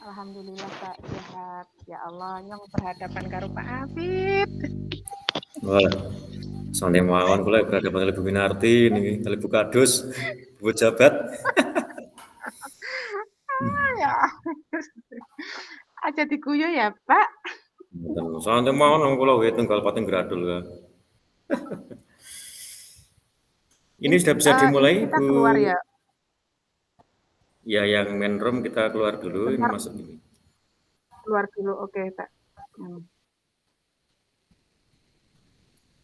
Alhamdulillah Pak sehat. Ya Allah, nyong berhadapan karo Pak Afid. Wah, santai mawon kula berhadapan kali Bu Winarti niki, kali Bu Kadus, Bu Jabat. Ya, aja diguyu ya Pak. Mboten santai mawon wong kula nggih tunggal pating gradul ya. Ini sudah bisa Ini dimulai kita Bu. keluar ya. Ya yang main room kita keluar dulu, ini Bentar, masuk ini. keluar dulu. Oke Pak.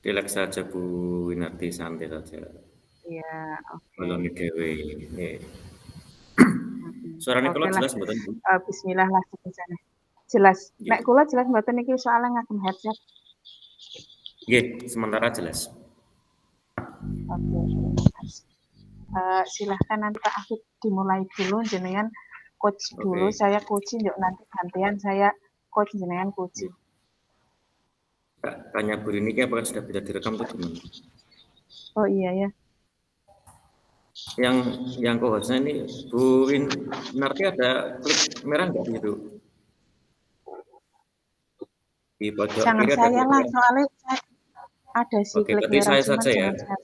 Relax saja Bu Winarti, santai saja. Iya, oke. Kalau dewe ini. Mm-mm. Suaranya Oke kula lah. jelas mboten Bu? Bismillah lah sebisanya. Jelas. Nek Nggih. kula jelas mboten iki soalnya ngagem headset. Nggih, sementara jelas. Oke, terima kasih. Silahkan nanti Pak Afid dimulai dulu jenengan coach dulu. Oke. Saya coaching yuk nanti gantian saya coach jenengan coaching. Kak, tanya Bu Rini apakah sudah bisa direkam atau gimana? Oh iya ya. Yang co-hostnya ini Bu Winarti ada klik merah nggak gitu? Di pojok Jangan kiri ada saya klik lah, merah. soalnya saya ada sih Oke, klik berarti merah, saya cuman saja ya. jangan saya.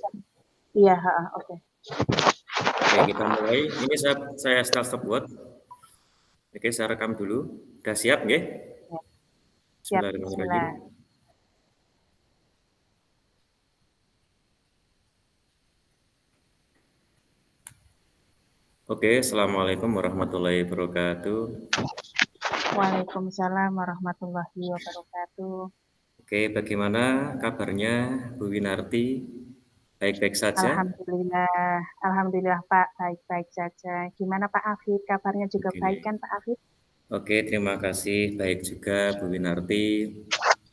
Iya, oke. Oke, kita mulai. Ini saya start buat. Oke, saya rekam dulu. Udah siap nggih? Ya, siap, Bismillahirrahmanirrahim. bismillah. Oke, assalamualaikum warahmatullahi wabarakatuh. Waalaikumsalam warahmatullahi wabarakatuh. Oke, bagaimana kabarnya Bu Winarti? Baik-baik saja? Alhamdulillah, alhamdulillah Pak, baik-baik saja. Gimana Pak Afid? Kabarnya juga Oke. baik kan Pak Afid? Oke, terima kasih. Baik juga Bu Winarti.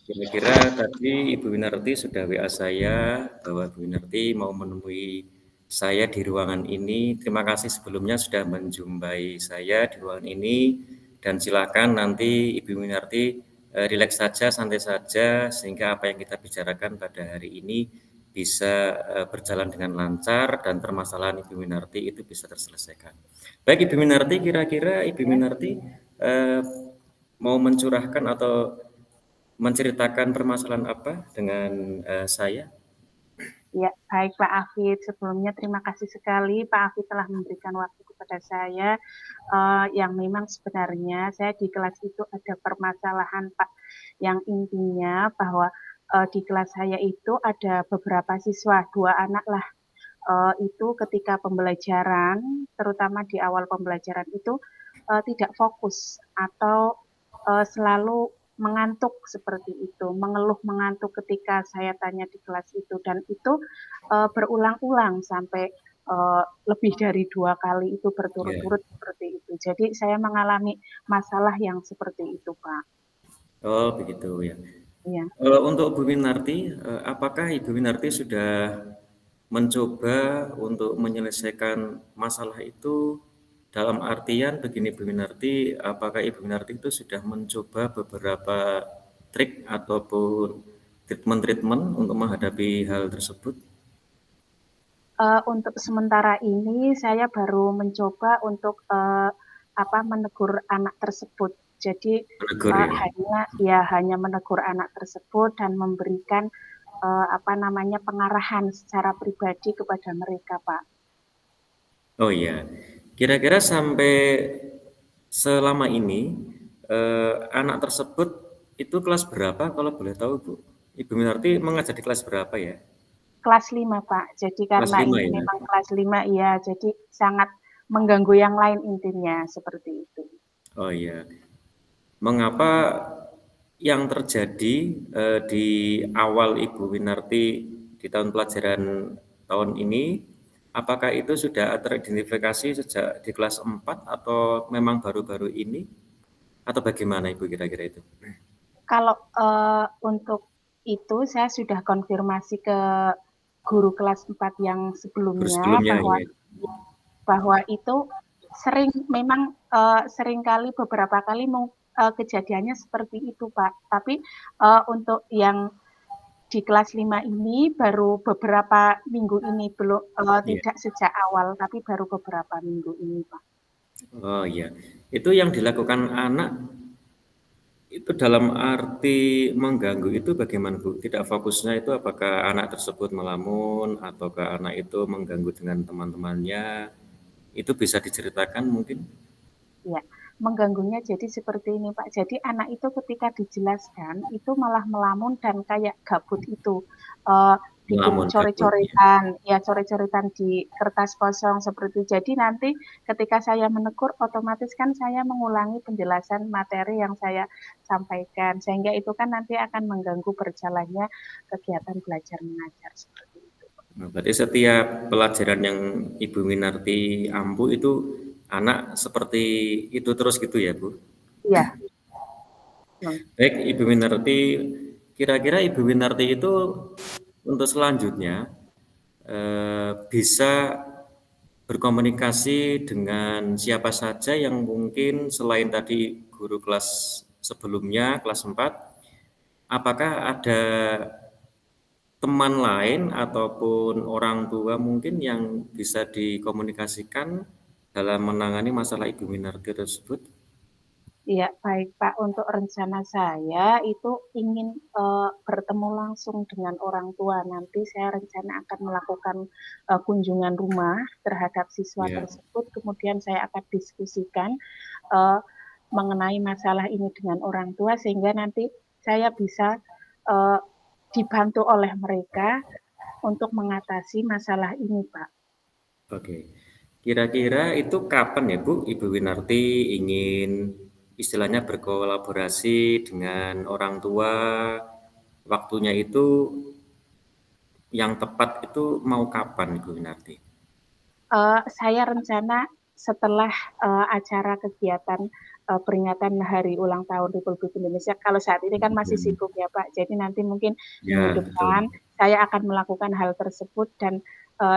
Kira-kira tadi Ibu Winarti sudah WA saya bahwa Bu Winarti mau menemui saya di ruangan ini. Terima kasih sebelumnya sudah menjumpai saya di ruangan ini. Dan silakan nanti Ibu Winarti rileks saja, santai saja, sehingga apa yang kita bicarakan pada hari ini bisa berjalan dengan lancar dan permasalahan Ibu Winarti itu bisa terselesaikan. Baik Ibu Winarti, kira-kira Ibu Ya. Winarti mau mencurahkan atau menceritakan permasalahan apa dengan saya? Ya, baik Pak Afid. Sebelumnya terima kasih sekali Pak Afid telah memberikan waktu kepada saya. Yang memang sebenarnya saya di kelas itu ada permasalahan Pak. Yang intinya bahwa di kelas saya itu ada beberapa siswa, 2 anak lah. Itu ketika pembelajaran, terutama di awal pembelajaran itu tidak fokus atau selalu mengantuk seperti itu, mengeluh mengantuk ketika saya tanya di kelas itu, dan itu berulang-ulang sampai lebih dari 2 kali itu Ya. berturut-turut seperti itu. Jadi saya mengalami masalah yang seperti itu, Pak. Oh begitu ya. Iya. Untuk Bu Winarti, apakah Ibu Winarti sudah mencoba untuk menyelesaikan masalah itu dalam artian begini Bu Winarti, apakah Ibu Winarti itu sudah mencoba beberapa trik ataupun treatment-treatment untuk menghadapi hal tersebut? Untuk sementara ini saya baru mencoba untuk menegur anak tersebut. Jadi Menegur ya? hanya menegur anak tersebut dan memberikan pengarahan secara pribadi kepada mereka, Pak. Oh iya, kira-kira sampai selama ini anak tersebut itu kelas berapa kalau boleh tahu Bu? Ibu Minarti mengajar di kelas berapa ya? Kelas 5, Pak. Jadi Kelas karena 5 ini ya? memang kelas 5, ya, jadi sangat mengganggu yang lain intinya seperti itu. Oh iya. Mengapa yang terjadi di awal Ibu Winarti di tahun pelajaran tahun ini, apakah itu sudah teridentifikasi sejak di kelas 4 atau memang baru-baru ini? Atau bagaimana Ibu kira-kira itu? Kalau untuk itu saya sudah konfirmasi ke guru kelas 4 yang Guru sebelumnya sebelumnya ya? bahwa itu memang sering kali beberapa kali kejadiannya seperti itu, Pak. Tapi untuk yang di kelas 5 ini baru beberapa minggu ini, belum Iya. tidak sejak awal, tapi baru beberapa minggu ini, Pak. Oh iya, itu yang dilakukan anak itu dalam arti mengganggu itu bagaimana Bu? Tidak fokusnya itu apakah anak tersebut melamun ataukah anak itu mengganggu dengan teman-temannya? Itu bisa diceritakan mungkin? Ya, mengganggunya jadi seperti ini Pak. Jadi anak itu ketika dijelaskan itu malah melamun dan kayak gabut itu. Eh, bikin Melamun gabut ya. coret-coretan, ya coret-coretan di kertas kosong seperti itu. Jadi nanti ketika saya menegur, otomatis kan saya mengulangi penjelasan materi yang saya sampaikan. Sehingga itu kan nanti akan mengganggu berjalannya kegiatan belajar mengajar seperti itu. Nah, berarti setiap pelajaran yang Ibu Minarti ampu itu anak seperti itu terus gitu ya Bu? Iya, Baik Ibu Minarti, kira-kira Ibu Minarti itu untuk selanjutnya bisa berkomunikasi dengan siapa saja yang mungkin selain tadi guru kelas sebelumnya, kelas 4, apakah ada teman lain ataupun orang tua mungkin yang bisa dikomunikasikan dalam menangani masalah Ibu Minarti tersebut? iya, baik Pak. Untuk rencana saya itu ingin bertemu langsung dengan orang tua. Nanti saya rencana akan melakukan kunjungan rumah terhadap siswa Ya, tersebut. Kemudian saya akan diskusikan eh, mengenai masalah ini dengan orang tua sehingga nanti saya bisa eh, dibantu oleh mereka untuk mengatasi masalah ini, Pak. oke. Kira-kira itu kapan ya Bu, Ibu Winarti ingin istilahnya berkolaborasi dengan orang tua? Waktunya itu yang tepat itu mau kapan Ibu Winarti? Saya rencana setelah acara kegiatan peringatan Hari Ulang Tahun Republik Indonesia. Kalau saat ini kan masih Hmm, sibuk ya Pak. Jadi nanti mungkin minggu ya, depan betul. saya akan melakukan hal tersebut dan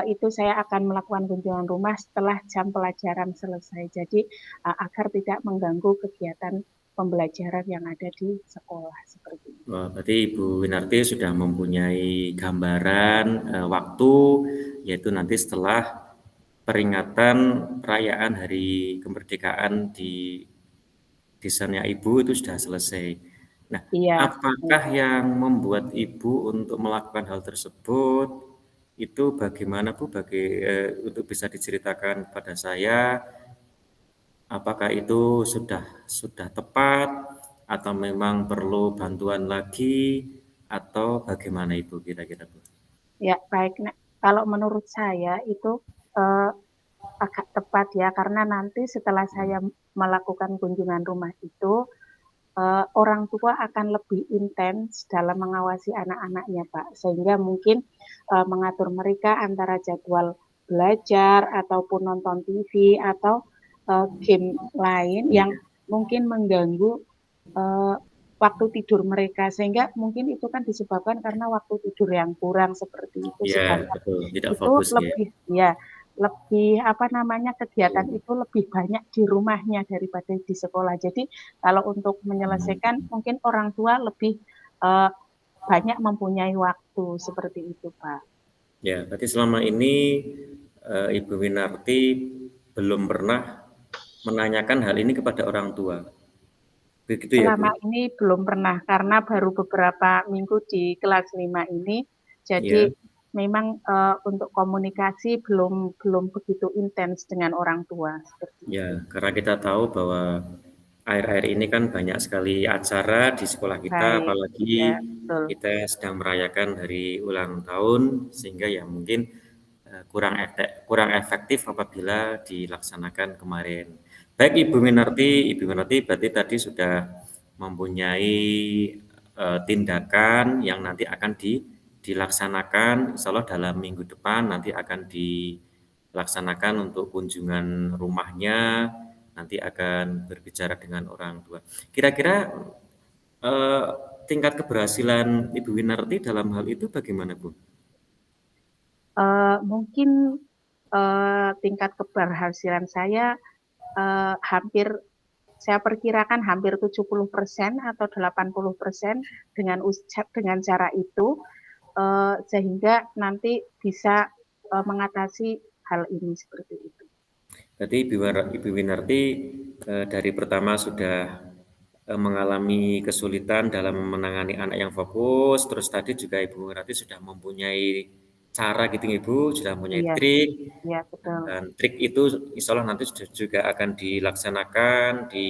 itu saya akan melakukan kunjungan rumah setelah jam pelajaran selesai. Jadi agar tidak mengganggu kegiatan pembelajaran yang ada di sekolah seperti itu. Wah, berarti Ibu Winarti sudah mempunyai gambaran waktu, yaitu nanti setelah peringatan perayaan Hari Kemerdekaan di desainnya Ibu itu sudah selesai. Nah, Iya, apakah yang membuat Ibu untuk melakukan hal tersebut itu bagaimana Bu? Untuk bisa diceritakan kepada saya, apakah itu sudah tepat atau memang perlu bantuan lagi atau bagaimana Ibu kira-kira Bu? ya baik. Nah, kalau menurut saya itu eh, agak tepat ya, karena nanti setelah saya melakukan kunjungan rumah itu, orang tua akan lebih intens dalam mengawasi anak-anaknya, Pak. Sehingga mungkin mengatur mereka antara jadwal belajar ataupun nonton TV atau game lain yang Iya, mungkin mengganggu eh, waktu tidur mereka. Sehingga mungkin itu kan disebabkan karena waktu tidur yang kurang seperti itu. iya, Sedangkan betul, tidak itu fokus ya. lebih ya lebih apa namanya kegiatan itu lebih banyak di rumahnya daripada di sekolah. Jadi kalau untuk menyelesaikan Hmm. mungkin orang tua lebih uh, banyak mempunyai waktu seperti itu, Pak. Ya, berarti selama ini Ibu Winarti belum pernah menanyakan hal ini kepada orang tua. Begitu ya, Selama Bu? ini belum pernah karena baru beberapa minggu di kelas 5 ini. Jadi Ya, memang untuk komunikasi belum belum begitu intens dengan orang tua seperti ya, itu. karena kita tahu bahwa akhir-akhir ini kan banyak sekali acara di sekolah kita, Baik, apalagi ya, betul. kita sedang merayakan hari ulang tahun, sehingga ya mungkin kurang efektif apabila dilaksanakan kemarin. Baik Ibu Minarti berarti tadi sudah mempunyai tindakan yang nanti akan dilaksanakan, insya Allah dalam minggu depan nanti akan dilaksanakan untuk kunjungan rumahnya, nanti akan berbicara dengan orang tua. Kira-kira eh, tingkat keberhasilan Ibu Winarti dalam hal itu bagaimana, Bu? Mungkin tingkat keberhasilan saya hampir saya perkirakan hampir 70% atau 80% dengan dengan cara itu sehingga nanti bisa mengatasi hal ini seperti itu. Berarti Ibu Winarti dari pertama sudah mengalami kesulitan dalam menangani anak yang fokus, terus tadi juga Ibu Winarti sudah mempunyai cara gitu Ibu, sudah mempunyai Iya, trik, iya betul. dan trik itu insya Allah nanti juga akan dilaksanakan di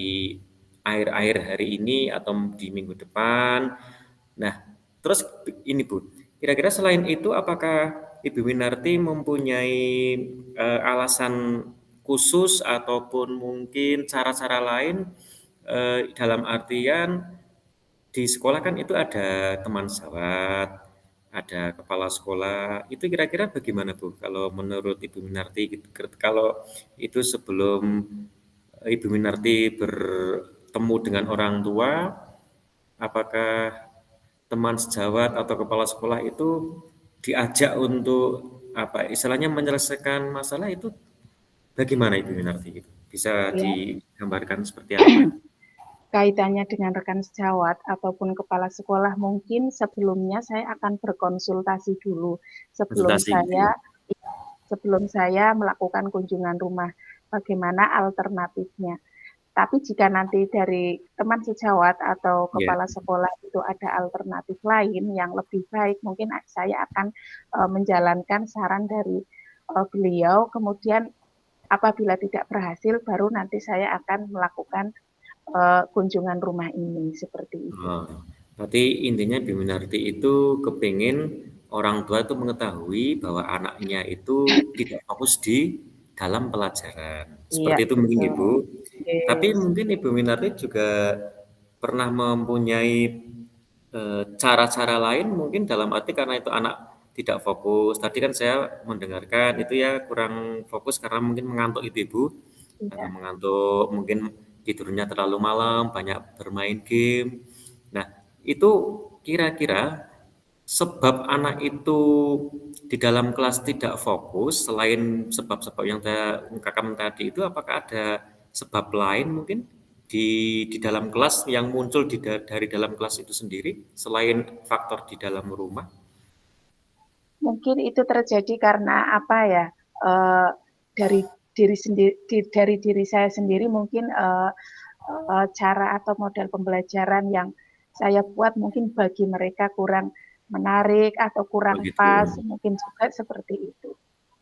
akhir-akhir hari ini atau di minggu depan. Nah, terus ini Bu, kira-kira selain itu apakah Ibu Winarti mempunyai alasan khusus ataupun mungkin cara-cara lain dalam artian di sekolah kan itu ada teman sejawat, ada kepala sekolah. Itu kira-kira bagaimana Bu? Kalau menurut Ibu Winarti, kalau itu sebelum Ibu Winarti bertemu dengan orang tua, apakah teman sejawat atau kepala sekolah itu diajak untuk apa istilahnya menyelesaikan masalah itu bagaimana Ibu Winarti gitu? Bisa Ya, digambarkan seperti apa? kaitannya dengan rekan sejawat ataupun kepala sekolah mungkin sebelumnya saya akan berkonsultasi dulu sebelum Konsultasi gitu saya ya? sebelum saya melakukan kunjungan rumah. Bagaimana alternatifnya? Tapi jika nanti dari teman sejawat atau Iya. kepala sekolah itu ada alternatif lain yang lebih baik, mungkin saya akan menjalankan saran dari beliau. Kemudian apabila tidak berhasil, baru nanti saya akan melakukan kunjungan rumah ini seperti itu. Oh, berarti intinya Biminarti itu kepingin orang tua itu mengetahui bahwa anaknya itu tidak fokus di dalam pelajaran. Iya, Seperti itu mungkin betul. Ibu. Tapi Yes. mungkin Ibu Minarti juga pernah mempunyai cara-cara lain mungkin dalam arti karena itu anak tidak fokus. Tadi kan saya mendengarkan itu ya kurang fokus karena mungkin mengantuk itu Ibu. Karena Iya. mengantuk, mungkin tidurnya terlalu malam, banyak bermain game. Nah, itu kira-kira sebab anak itu di dalam kelas tidak fokus, selain sebab-sebab yang saya ungkapkan tadi itu, apakah ada sebab lain mungkin di dalam kelas yang muncul dari dalam kelas itu sendiri, selain faktor di dalam rumah? Mungkin itu terjadi karena apa ya? eh, dari diri sendiri, dari diri saya sendiri mungkin cara atau model pembelajaran yang saya buat mungkin bagi mereka kurang menarik atau Oh kurang gitu. pas, mungkin juga seperti itu.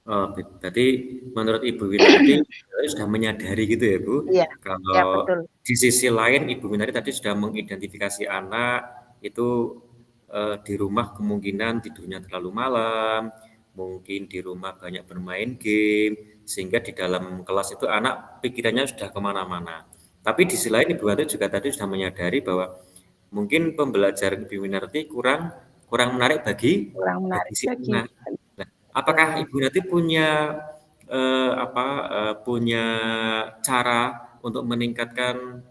Oh, berarti menurut Ibu Winarti sudah menyadari gitu ya, Bu, Iya, ya kalau betul. di sisi lain Ibu Winarti tadi sudah mengidentifikasi anak itu di rumah kemungkinan tidurnya terlalu malam, mungkin di rumah banyak bermain game, sehingga di dalam kelas itu anak pikirannya sudah kemana-mana. Tapi di sisi lain Ibu Winarti juga tadi sudah menyadari bahwa mungkin pembelajaran Ibu Winarti kurang kurang menarik Kurang bagi menarik si bagi anak. Nah, apakah betul. Ibu nanti punya punya cara untuk meningkatkan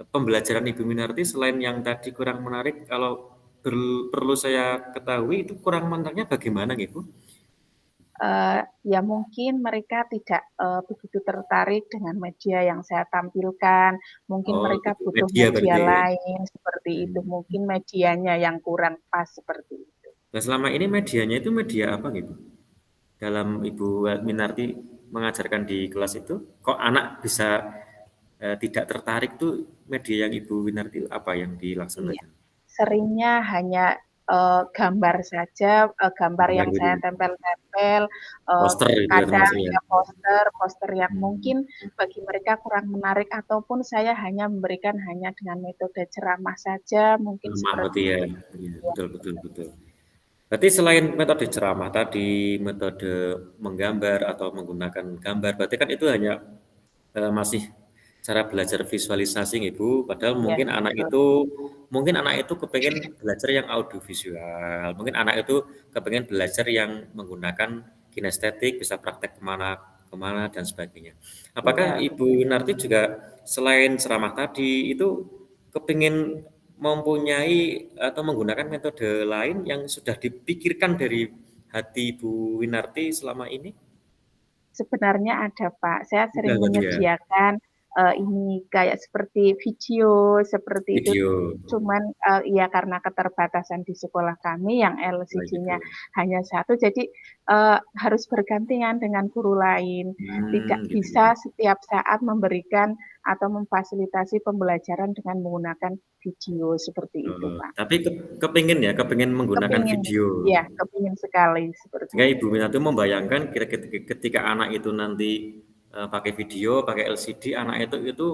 pembelajaran Ibu Minarti selain yang tadi kurang menarik, kalau perlu saya ketahui itu kurang menariknya bagaimana Ibu? Ya mungkin mereka tidak begitu tertarik dengan media yang saya tampilkan. Mungkin Oh, mereka gitu. butuh Media media berarti ya. lain seperti itu. Hmm. Mungkin medianya yang kurang pas seperti itu. Nah, selama ini medianya itu media apa gitu? Dalam Ibu Minarti mengajarkan di kelas itu, kok anak bisa tidak tertarik tuh media yang Ibu Winarti apa yang Iya, dilaksanakan? seringnya hanya gambar saja, gambar Gambar yang gitu, saya tempel-tempel, poster gitu ya kadang termasuk ya? ya poster yang Hmm, mungkin bagi mereka kurang menarik ataupun saya hanya memberikan hanya dengan metode ceramah saja, mungkin lemah seperti berarti ya. itu. Iya, Ya, betul betul betul. Berarti selain metode ceramah tadi, metode menggambar atau menggunakan gambar, berarti kan itu hanya masih cara belajar visualisasi Ibu, padahal ya, betul. mungkin anak itu kepengen belajar yang audiovisual, mungkin anak itu kepengen belajar yang menggunakan kinestetik, bisa praktek kemana kemana dan sebagainya. Apakah Iya, Ibu Narti juga selain ceramah tadi itu kepingin mempunyai atau menggunakan metode lain yang sudah dipikirkan dari hati Ibu Winarti selama ini? sebenarnya ada Pak. Saya Sudah sering berarti ya? menyediakan ini kayak seperti video seperti itu. Video. Cuman, ya karena keterbatasan di sekolah kami yang Oh gitu. LCD-nya hanya satu, jadi, harus bergantian dengan guru lain. Tidak Gitu gitu. bisa setiap saat memberikan atau memfasilitasi pembelajaran dengan menggunakan video, seperti itu, Pak. Tapi kepingin ya, kepingin menggunakan Kepingin, video. iya, kepingin sekali seperti Sehingga Ibu itu. Mina tuh membayangkan ketika anak itu nanti, pakai video, pakai LCD, anak itu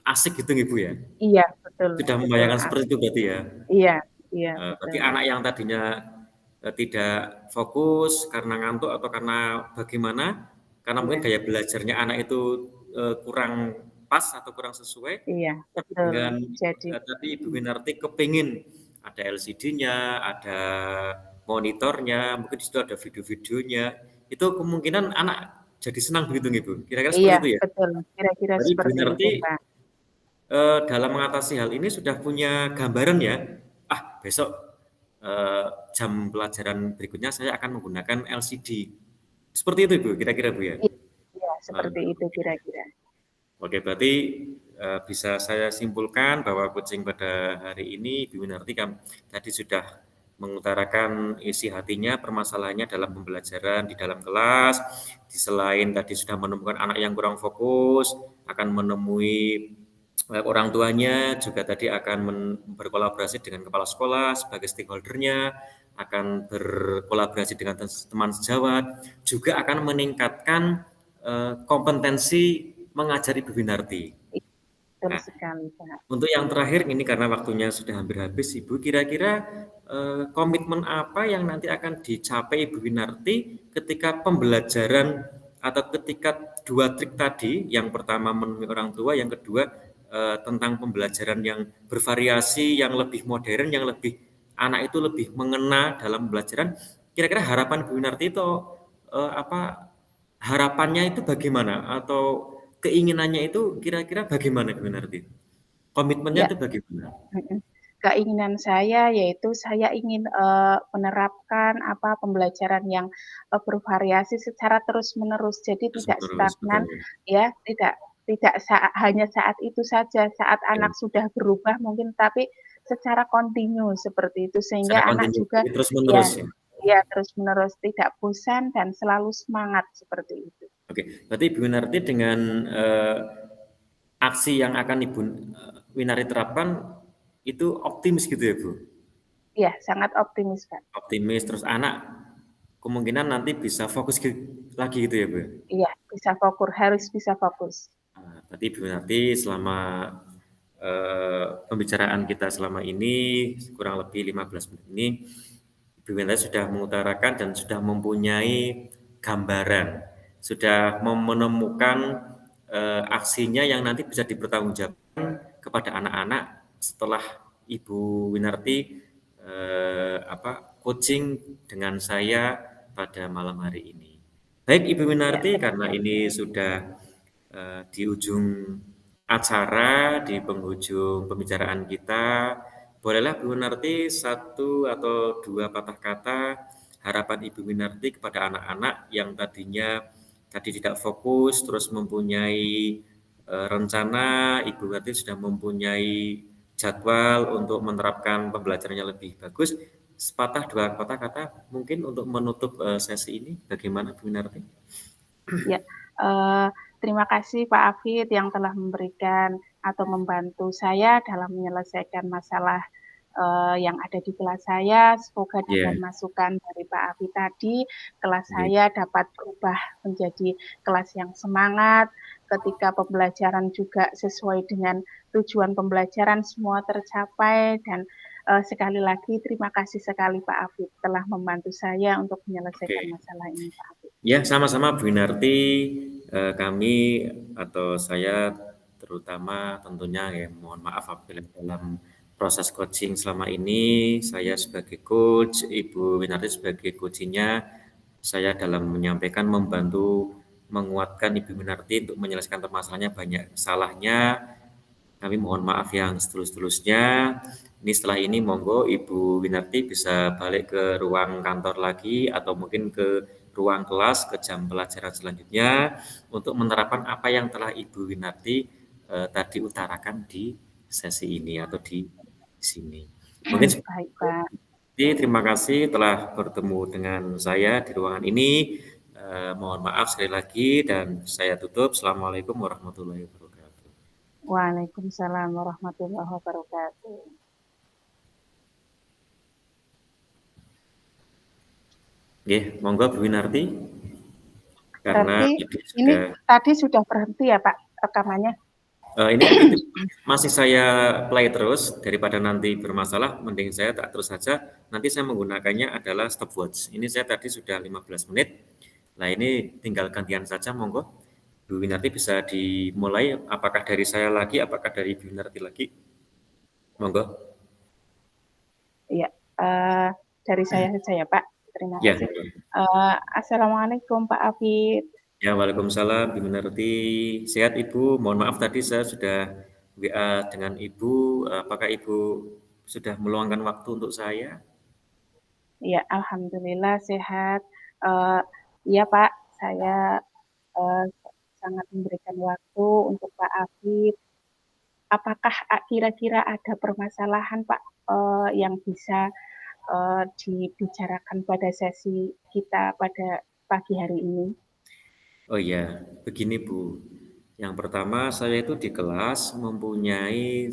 asik gitu Ibu ya? Iya, betul Sudah betul, membayangkan seperti itu berarti ya? iya iya, Berarti betul. anak yang tadinya, tidak fokus karena ngantuk atau karena bagaimana, karena mungkin Iya gaya belajarnya anak itu, kurang pas atau kurang sesuai, iya, betul. dengan, Jadi tadi Ibu Winarti kepingin ada LCD-nya, ada monitornya, mungkin di situ ada video-videonya, itu kemungkinan anak jadi senang begitu Ibu, kira-kira seperti iya, itu ya? betul, kira-kira Berarti Ibu seperti itu, Winarti, Pak. dalam mengatasi hal ini sudah punya gambaran ya, besok, jam pelajaran berikutnya saya akan menggunakan LCD. Seperti itu Ibu, kira-kira Bu ya? Iya iya, seperti itu Oke. kira-kira. Oke, berarti, bisa saya simpulkan bahwa coaching pada hari ini Ibu Winarti tadi sudah mengutarakan isi hatinya, permasalahannya dalam pembelajaran di dalam kelas, selain tadi sudah menemukan anak yang kurang fokus, akan menemui, orang tuanya, juga tadi akan berkolaborasi dengan kepala sekolah sebagai stakeholder-nya, akan berkolaborasi dengan teman sejawat, juga akan meningkatkan, kompetensi mengajar Ibu Winarti. Iya, betul Nah, sekali, Pak. untuk yang terakhir ini karena waktunya sudah hampir habis Ibu, kira-kira, komitmen apa yang nanti akan dicapai Ibu Winarti ketika pembelajaran atau ketika 2 trik tadi, yang pertama menemui orang tua, yang kedua, tentang pembelajaran yang bervariasi, yang lebih modern, yang lebih anak itu lebih mengena dalam pembelajaran, kira-kira harapan Ibu Winarti itu, harapannya itu bagaimana? Atau keinginannya itu kira-kira bagaimana Ibu Winarti? Komitmennya Ya, itu bagaimana? mhm. Keinginan saya yaitu saya ingin, menerapkan pembelajaran yang, bervariasi secara terus-menerus. Jadi tidak Terus-menerus, stagnan betul. ya, tidak hanya saat itu saja, saat Ya, anak sudah berubah mungkin, tapi secara kontinu seperti itu. secara Sehingga anak kontinu, juga ya terus-menerus ya? ya terus-menerus tidak bosan dan selalu semangat seperti itu. Oke, berarti Ibu Winarti dengan, aksi yang akan Ibu, Winarti terapkan itu optimis gitu ya, Bu? Iya, sangat optimis, Kak. Optimis, terus anak kemungkinan nanti bisa fokus lagi gitu ya, Bu? Iya, bisa fokus, harus bisa fokus. Berarti Ibu Winarti selama, pembicaraan kita selama ini kurang lebih 15 menit ini, Ibu Winarti sudah mengutarakan dan sudah mempunyai gambaran, sudah menemukan, aksinya yang nanti bisa dipertanggungjawabkan kepada anak-anak setelah Ibu Winarti, coaching dengan saya pada malam hari ini. Baik Ibu Ya, Winarti, terima karena kasih. ini sudah, di ujung acara, di penghujung pembicaraan kita, bolehlah Bu Winarti satu atau dua patah kata harapan Ibu Winarti kepada anak-anak yang tadinya tadi tidak fokus, terus mempunyai, rencana, Ibu Winarti sudah mempunyai jadwal untuk menerapkan pembelajarannya lebih bagus. Sepatah dua patah kata mungkin untuk menutup, sesi ini, bagaimana Bu Winarti? Ya, eee, terima kasih Pak Hafid yang telah memberikan atau membantu saya dalam menyelesaikan masalah, yang ada di kelas saya. Semoga Iya, dengan masukan dari Pak Hafid tadi, kelas oke. saya dapat berubah menjadi kelas yang semangat, ketika pembelajaran juga sesuai dengan tujuan pembelajaran semua tercapai dan, sekali lagi terima kasih sekali Pak Hafid telah membantu saya untuk menyelesaikan Oke. masalah ini Pak Hafid. Ya, sama-sama Bu Winarti, kami atau saya terutama tentunya ya mohon maaf apabila dalam proses coaching selama ini saya sebagai coach, Ibu Winarti sebagai coaching-nya, saya dalam menyampaikan membantu menguatkan Ibu Winarti untuk menyelesaikan permasalahannya banyak salahnya. Kami mohon maaf yang setulus-tulusnya. Ini setelah ini monggo Ibu Winarti bisa balik ke ruang kantor lagi atau mungkin ke ruang kelas, ke jam pelajaran selanjutnya untuk menerapkan apa yang telah Ibu Winarti, tadi utarakan di sesi ini atau di sini. Mungkin seperti Baik, itu. Pak. Jadi, terima kasih telah bertemu dengan saya di ruangan ini. Mohon maaf sekali lagi dan saya tutup. Assalamualaikum warahmatullahi wabarakatuh. Waalaikumsalam warahmatullahi wabarakatuh. Oke, monggo Bu Winarti. Karena Berarti ini ini sudah tadi sudah berhenti ya, Pak, rekamannya? ini masih saya play terus daripada nanti bermasalah, mending saya tak terus saja. Nanti saya menggunakannya adalah stopwatch. Ini saya tadi sudah 15 menit. Nah, ini tinggal gantian saja, monggo. Bu Winarti bisa dimulai. Apakah dari saya lagi, apakah dari Bu Winarti lagi? Monggo. Iya, dari saya saja ya, Pak. Terima Ya, kasih. Assalamualaikum, Pak Afid. ya, waalaikumsalam, Bu Winarti. Sehat Ibu? Mohon maaf tadi saya sudah WA dengan Ibu. Apakah Ibu sudah meluangkan waktu untuk saya? Ya, alhamdulillah sehat. Iya, Pak, saya eh, sangat memberikan waktu untuk Pak Afid. Apakah kira-kira ada permasalahan, Pak, yang bisa dibicarakan pada sesi kita pada pagi hari ini? Oh iya, begini Bu. Yang pertama saya itu di kelas mempunyai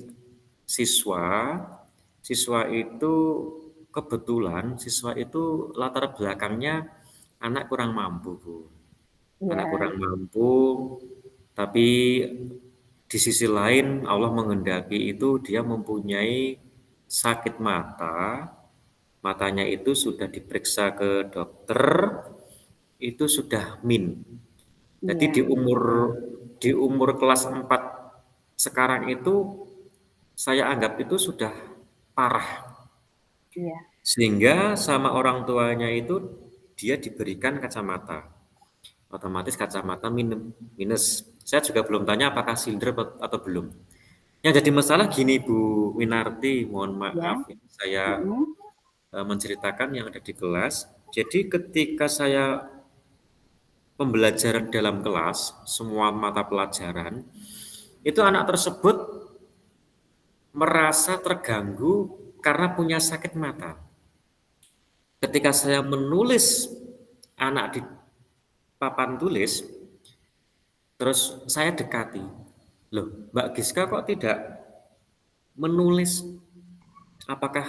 siswa. Siswa itu kebetulan siswa itu latar belakangnya anak kurang mampu, Bu. Anak Ya, kurang mampu, tapi di sisi lain Allah menghendaki itu dia mempunyai sakit mata. Matanya itu sudah diperiksa ke dokter, itu sudah min. Jadi iya, di umur kelas 4 sekarang itu saya anggap itu sudah parah. iya, Sehingga sama orang tuanya itu dia diberikan kacamata. Otomatis kacamata minus. Saya juga belum tanya apakah silinder atau belum. Yang jadi masalah gini Bu Winarti, mohon ya. maaf ini saya Mm-mm. menceritakan yang ada di kelas. Jadi ketika saya pembelajaran dalam kelas, semua mata pelajaran, itu anak tersebut merasa terganggu karena punya sakit mata. Ketika saya menulis anak di papan tulis, terus saya dekati, loh Mbak Giska kok tidak menulis, apakah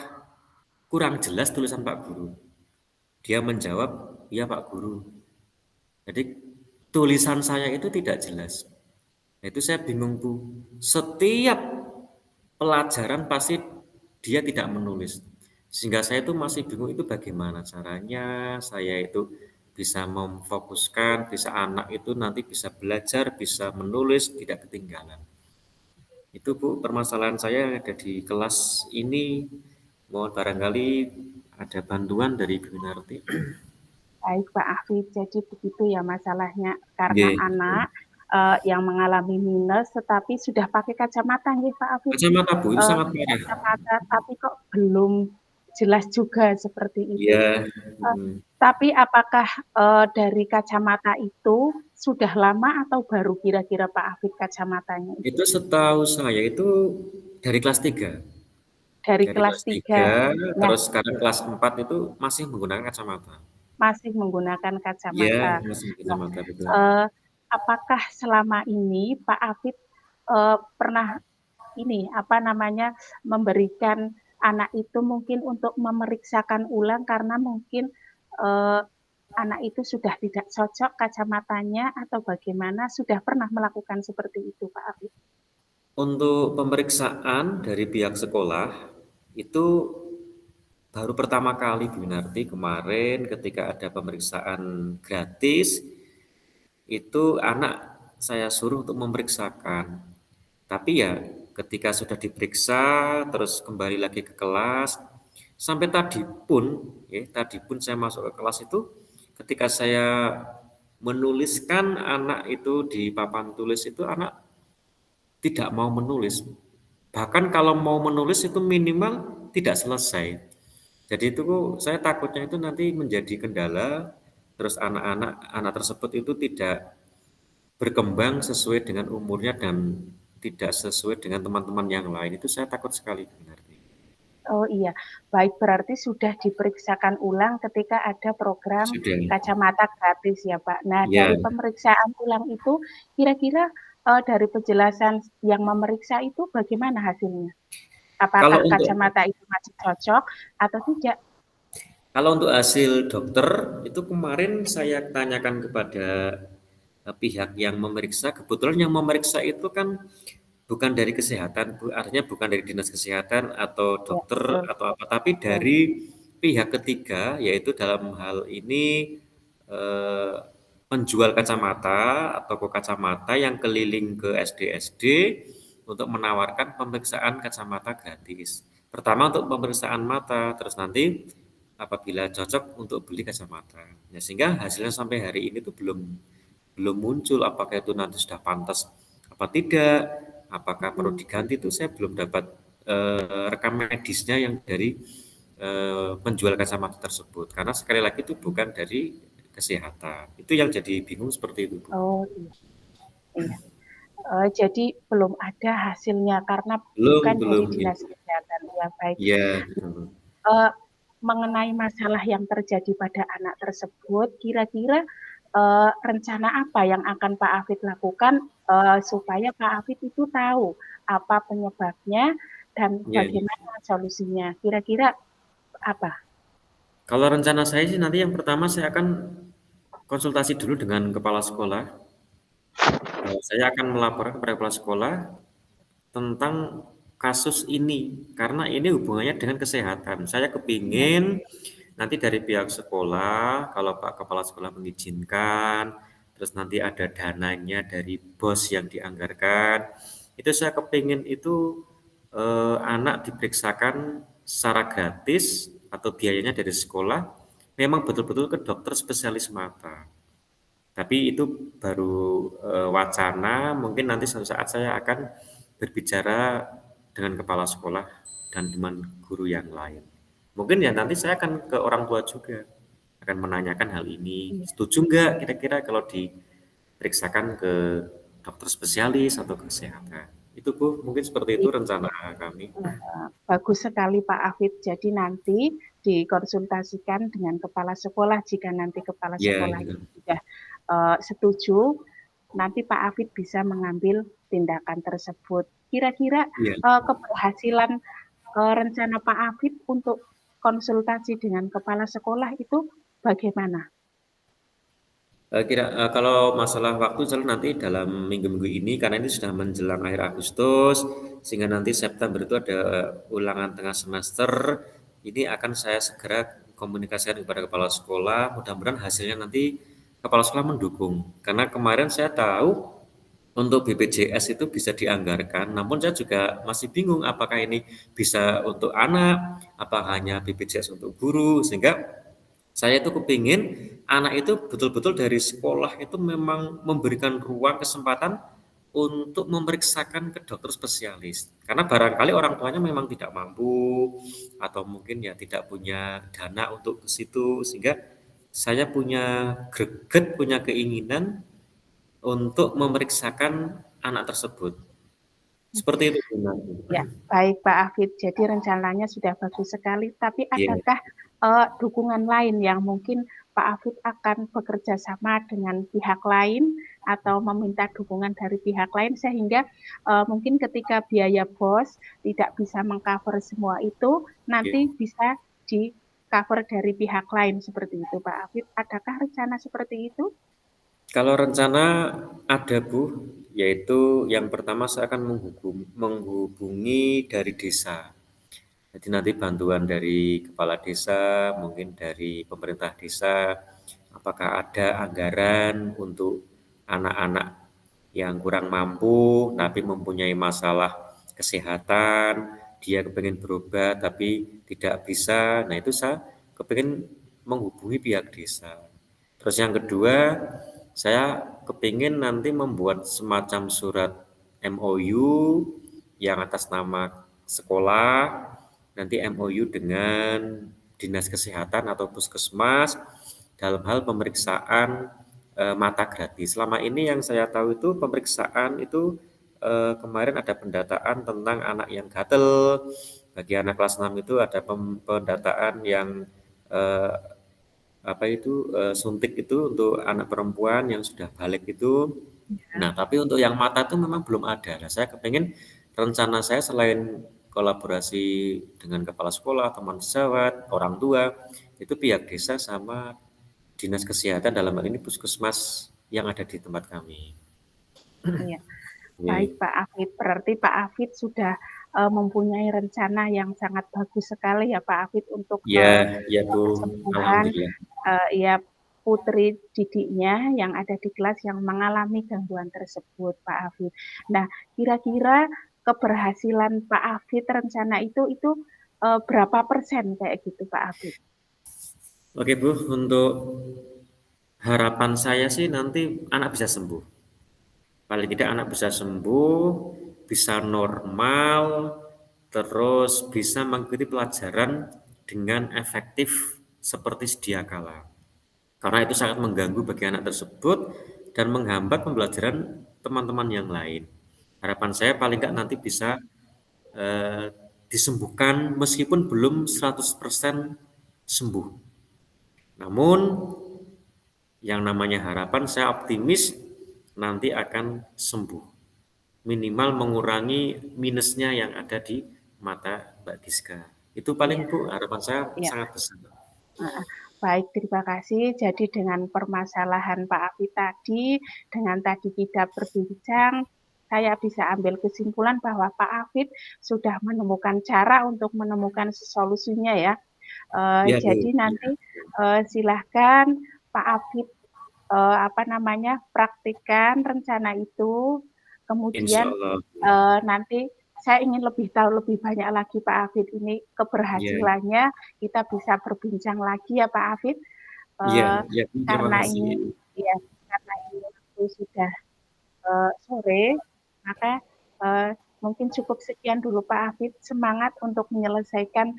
kurang jelas tulisan Pak Guru? Dia menjawab, iya Pak Guru. Jadi tulisan saya itu tidak jelas. Nah, itu saya bingung Bu. Setiap pelajaran pasti dia tidak menulis. Sehingga saya itu masih bingung itu bagaimana caranya saya itu bisa memfokuskan, bisa anak itu nanti bisa belajar, bisa menulis, tidak ketinggalan. Itu Bu permasalahan saya yang ada di kelas ini. Mohon barangkali ada bantuan dari Bu Narti. Baik, Pak Afid. Jadi begitu ya masalahnya karena Nggih. anak yang mengalami minus tetapi sudah pakai kacamata nggih Pak Afid. Kacamata Bu itu sangat parah. Kacamata tapi kok belum jelas juga seperti itu. Iya. Eh, tapi apakah dari kacamata itu sudah lama atau baru kira-kira Pak Afid kacamatanya itu? Itu setahu saya itu dari kelas 3. Dari Dari kelas kelas 3. 3, Nah, terus sekarang kelas 4 itu masih menggunakan kacamata. masih menggunakan Iya, kacamata. masih Nah, kacamata, betul. apakah selama ini Pak Afid pernah ini apa namanya memberikan anak itu mungkin untuk memeriksakan ulang karena mungkin eh, anak itu sudah tidak cocok kacamatanya atau bagaimana sudah pernah melakukan seperti itu Pak Afid? Untuk pemeriksaan dari pihak sekolah, itu baru pertama kali Bu Winarti kemarin ketika ada pemeriksaan gratis, itu anak saya suruh untuk memeriksakan. Tapi ya ketika sudah diperiksa, terus kembali lagi ke kelas, sampai tadi pun saya masuk ke kelas itu, ketika saya menuliskan anak itu di papan tulis itu anak tidak mau menulis. Bahkan kalau mau menulis itu minimal tidak selesai. Jadi itu saya takutnya itu nanti menjadi kendala, terus anak tersebut itu tidak berkembang sesuai dengan umurnya dan tidak sesuai dengan teman-teman yang lain. Itu saya takut sekali sebenarnya. Oh iya, baik berarti sudah diperiksakan ulang ketika ada program Sudah. kacamata gratis ya Pak. Nah Ya, dari pemeriksaan ulang itu kira-kira dari penjelasan yang memeriksa itu bagaimana hasilnya? kalau Apakah untuk kacamata itu masih cocok atau tidak? kalau untuk hasil dokter itu kemarin saya tanyakan kepada pihak yang memeriksa. Kebetulan yang memeriksa itu kan bukan dari kesehatan, artinya bukan dari dinas kesehatan atau Ya, dokter betul, atau apa, tapi betul. dari pihak ketiga, yaitu dalam hal ini eh, penjual kacamata atau toko kacamata yang keliling ke SD-SD untuk menawarkan pemeriksaan kacamata gratis. Pertama untuk pemeriksaan mata, terus nanti apabila cocok untuk beli kacamata. Ya, sehingga hasilnya sampai hari ini tuh belum belum muncul apakah itu nanti sudah pantas apa tidak, apakah perlu Mm. diganti itu saya belum dapat rekam medisnya yang dari penjual kacamata tersebut. Karena sekali lagi itu bukan dari kesehatan. Itu yang jadi bingung seperti itu, Bu. Oh iya, iya. Jadi belum ada hasilnya karena Belum, bukan dari belum dinas itu. kesehatan. Ya baik. Iya, betul. Eee, mengenai masalah yang terjadi pada anak tersebut, kira-kira, rencana apa yang akan Pak Afid lakukan, supaya Pak Afid itu tahu apa penyebabnya dan Iya, iya. bagaimana solusinya? Kira-kira apa? Kalau rencana saya sih nanti yang pertama saya akan konsultasi dulu dengan kepala sekolah. Saya akan melapor kepada kepala sekolah tentang kasus ini karena ini hubungannya dengan kesehatan. Saya Ya, kepingin nanti dari pihak sekolah kalau Pak Kepala Sekolah mengizinkan, terus nanti ada dananya dari bos yang dianggarkan, itu saya kepingin itu anak diperiksakan secara gratis atau biayanya dari sekolah memang betul-betul ke dokter spesialis mata. Tapi itu baru wacana, mungkin nanti suatu saat saya akan berbicara dengan kepala sekolah dan dengan guru yang lain. Mungkin ya nanti saya akan ke orang tua juga, akan menanyakan hal ini. iya. Setuju nggak kira-kira kalau diperiksakan ke dokter spesialis atau kesehatan? Itu Bu, mungkin seperti itu rencana kami. Bagus sekali Pak Afid. Jadi nanti dikonsultasikan dengan kepala sekolah jika nanti kepala Ya, sekolah itu sudah setuju, nanti Pak Afid bisa mengambil tindakan tersebut. Kira-kira iya. keberhasilan rencana Pak Afid untuk konsultasi dengan kepala sekolah itu bagaimana? Kalau masalah waktu selalu nanti dalam minggu-minggu ini karena ini sudah menjelang akhir Agustus sehingga nanti September itu ada ulangan tengah semester. Ini akan saya segera komunikasikan kepada kepala sekolah. Mudah-mudahan hasilnya nanti kepala sekolah mendukung. Karena kemarin saya tahu untuk BPJS itu bisa dianggarkan, namun saya juga masih bingung apakah ini bisa untuk anak, apa hanya BPJS untuk guru, sehingga saya itu kepingin anak itu betul-betul dari sekolah itu memang memberikan ruang kesempatan untuk memeriksakan ke dokter spesialis. Karena barangkali orang tuanya memang tidak mampu atau mungkin ya tidak punya dana untuk ke situ sehingga saya punya greget, punya keinginan untuk memeriksakan anak tersebut. Seperti itu benar. Ya, baik Pak Afid. Jadi rencananya sudah bagus sekali, tapi Iya, adakah dukungan lain yang mungkin Pak Afid akan bekerja sama dengan pihak lain atau meminta dukungan dari pihak lain sehingga mungkin ketika biaya BOS tidak bisa mengcover semua itu, iya. nanti bisa di-cover dari pihak lain seperti itu Pak Afid. Adakah rencana seperti itu? Kalau rencana ada Bu, yaitu yang pertama saya akan menghubungi dari desa. Jadi nanti bantuan dari kepala desa, mungkin dari pemerintah desa, apakah ada anggaran untuk anak-anak yang kurang mampu, tapi mempunyai masalah kesehatan, dia kepengen berobat tapi tidak bisa. Nah itu saya kepengen menghubungi pihak desa. Terus yang kedua, saya kepingin nanti membuat semacam surat MOU yang atas nama sekolah, nanti MOU dengan dinas kesehatan atau puskesmas dalam hal pemeriksaan mata gratis. Selama ini yang saya tahu itu pemeriksaan itu kemarin ada pendataan tentang anak yang gatel. Bagi anak kelas 6 itu ada pendataan yang eh, apa itu suntik itu untuk anak perempuan yang sudah balik itu. Ya. Nah, tapi untuk yang mata itu memang belum ada. Nah, saya kepengen rencana saya selain kolaborasi dengan kepala sekolah, teman sejawat, orang tua, itu pihak desa sama dinas kesehatan dalam hal ini puskesmas yang ada di tempat kami. Iya. Baik Oke. Pak Afid, berarti Pak Afid sudah mempunyai rencana yang sangat bagus sekali ya Pak Afid untuk Ya, ya Bu, kesembuhan alhamdulillah. ya putri didiknya yang ada di kelas yang mengalami gangguan tersebut Pak Afid. Nah, kira-kira keberhasilan Pak Afid rencana itu berapa persen kayak gitu Pak Afid? Oke Bu, untuk harapan saya sih nanti anak bisa sembuh. Paling tidak anak bisa sembuh, bisa normal, terus bisa mengikuti pelajaran dengan efektif seperti sedia kala. Karena itu sangat mengganggu bagi anak tersebut dan menghambat pembelajaran teman-teman yang lain. Harapan saya paling nggak nanti bisa eh, disembuhkan meskipun belum 100% sembuh. Namun yang namanya harapan saya optimis nanti akan sembuh. Minimal mengurangi minusnya yang ada di mata Mbak Giska. Itu Iya, paling Bu, harapan saya iya. sangat besar. Heeh. Baik, terima kasih. Jadi dengan permasalahan Pak Afi tadi, dengan tadi kita berbincang, saya bisa ambil kesimpulan bahwa Pak Afid sudah menemukan cara untuk menemukan solusinya ya. Ya Jadi Bu, nanti silahkan Pak Afid apa namanya praktikkan rencana itu, insya kemudian Allah. nanti saya ingin lebih tahu lebih banyak lagi Pak Afid ini Ya, keberhasilannya, kita bisa berbincang lagi ya Pak Afid, ya, eee, ya Bu, terima karena kasih. ini ya karena ini waktu sudah, sore, maka, eee, mungkin cukup sekian dulu Pak Afid, semangat untuk menyelesaikan,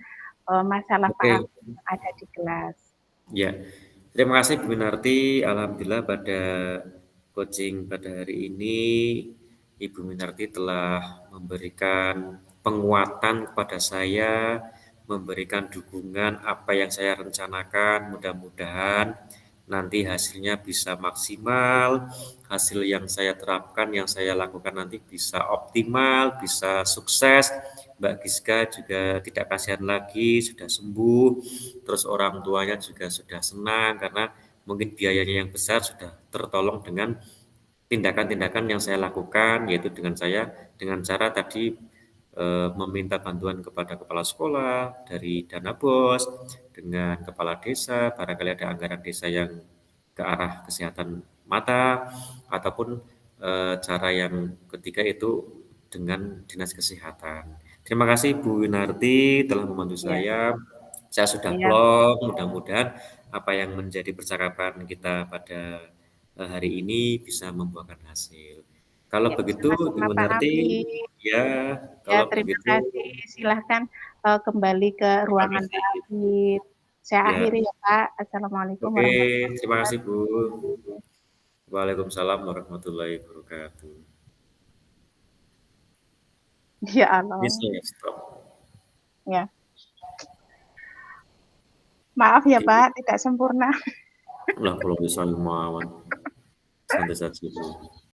masalah Pak Oke, Afid yang ada di kelas. ya. Terima kasih Bu Minarti. Alhamdulillah pada coaching pada hari ini Ibu Minarti telah memberikan penguatan kepada saya, memberikan dukungan apa yang saya rencanakan. Mudah-mudahan nanti hasilnya bisa maksimal, hasil yang saya terapkan, yang saya lakukan nanti bisa optimal, bisa sukses. Mbak Giska juga tidak kasihan lagi, sudah sembuh, terus orang tuanya juga sudah senang karena mungkin biayanya yang besar sudah tertolong dengan tindakan-tindakan yang saya lakukan, yaitu dengan cara tadi meminta bantuan kepada kepala sekolah dari dana BOS, dengan kepala desa, barangkali ada anggaran desa yang ke arah kesehatan mata, ataupun cara yang ketiga itu dengan dinas kesehatan. Terima kasih Bu Winarti telah membantu Iya, saya. Saya sudah iya, plong, mudah-mudahan apa yang menjadi percakapan kita pada hari ini bisa membuahkan hasil. Kalau iya, begitu, sama-sama Ibu Pak Narti, Afid. ya, Ya, kalau terima begitu, kasih. Silahkan kembali ke terima ruangan kasih. Pak Afid. Saya Ya, akhiri ya Pak. Assalamualaikum oke, warahmatullahi terima kasih Bu. wabarakatuh. Waalaikumsalam warahmatullahi wabarakatuh. Ya Allah. Bisa ya, stop. Ya, maaf ya Oke. Pak, tidak sempurna. Lah, kalau bisa mawon, santai saja Bu.